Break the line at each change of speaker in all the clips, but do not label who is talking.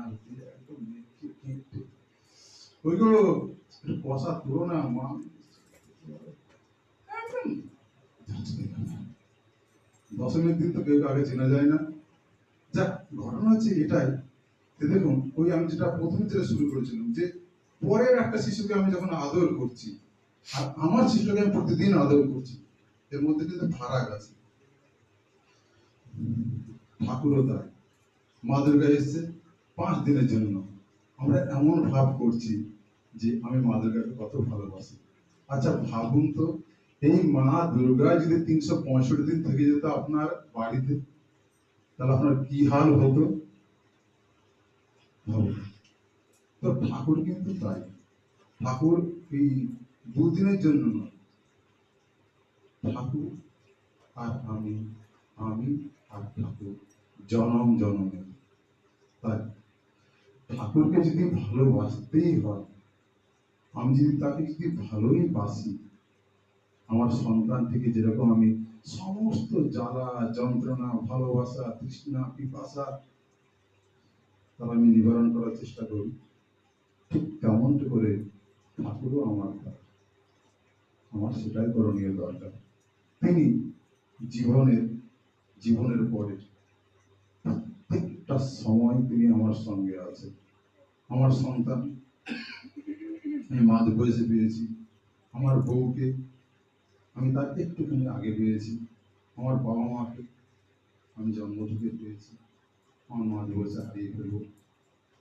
আর দিয়ে একদম ওইগুলো একটু কষা তুলো না মা, দশমীর দিন তো কেউ আগে চেনা যায় না। যাক, ঘটনা হচ্ছে এটাই যে দেখুন, ওই আমি যেটা প্রথমে যেটা শুরু করেছিলাম যে পরের একটা শিশুকে আমি যখন আদর করছি আর আমার শিশুকে আমি প্রতিদিন আদর করছি, এর মধ্যে কিন্তু ফারাক আছে। ঠাকুরও তাই, মা দুর্গা এসছে 5 দিনের জন্য, আমরা এমন ভাব করছি যে আমি মা দুর্গাকে কত ভালোবাসি। আচ্ছা ভাবুন তো, এই মা দুর্গা যদি 365 দিন থেকে যেত আপনার বাড়িতে, তাহলে আপনার কি হাল হতো ভাবুন। তো ঠাকুর কিন্তু তাই, ঠাকুর এই 2 দিনের জন্য নয়, ঠাকুর আর আমি, আমি আর ঠাকুর জনম জনমের। তাই ঠাকুরকে যদি ভালোবাসতেই হয়, আমি যদি তাকে যদি ভালোই বাসি, আমার সন্তান থেকে যেরকম আমি সমস্ত জ্বালা যন্ত্রণা ভালোবাসা তৃষ্ণা পিপাসা তার আমি নিবারণ করার চেষ্টা করি, ঠিক তেমন করে ঠাকুরও আমার সেটাই করণীয় দরকার। তিনি জীবনের পরে প্রত্যেকটা সময় তিনি আমার সঙ্গে আছে। আমার সন্তান আমি মাঝ বয়সে পেয়েছি, আমার বউকে আমি তার একটুখানি আগে পেয়েছি, আমার বাবা মাকে আমি জন্ম থেকে পেয়েছি, আমার মাঝ বয়সে হারিয়ে ফেলব।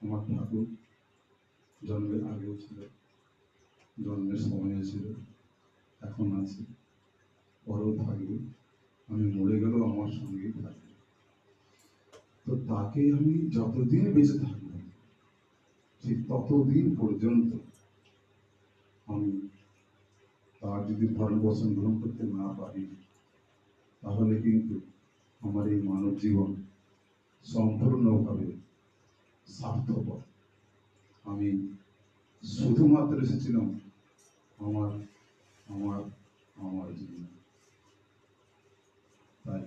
আমার ঠাকুর জন্মের আগেও ছিল, জন্মের সময়ও ছিল, এখন আছে, পরেও থাকবে, আমি মরে গেলেও আমার সঙ্গেই থাকবে। তো তাকে আমি যতদিন বেঁচে থাকবো ঠিক ততদিন পর্যন্ত আমি তার যদি ভরণ পোষণ গ্রহণ করতে না পারি, তাহলে কিন্তু আমার এই মানব জীবন সম্পূর্ণভাবে স্বার্থপর। আমি শুধুমাত্র এসেছিলাম আমার আমার আমার জীবন। তাই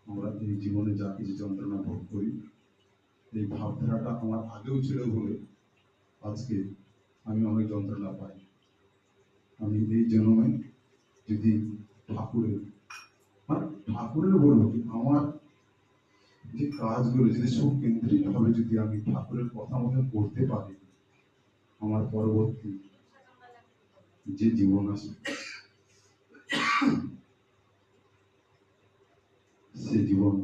আমরা এই জীবনে যা কিছু যন্ত্রণা ভোগ করি, এই ভাবধারাটা আমার আগেও ছিল বলে আজকে আমি অনেক যন্ত্রণা পাই। আমি এই জন্মে যদি ঠাকুরের বলবো কি, আমার যে কাজগুলো যদি সুকেন্দ্রিক ভাবে যদি আমি ঠাকুরের কথা মতো করতে পারি, আমার পরবর্তী যে জীবন আছে সে জীবন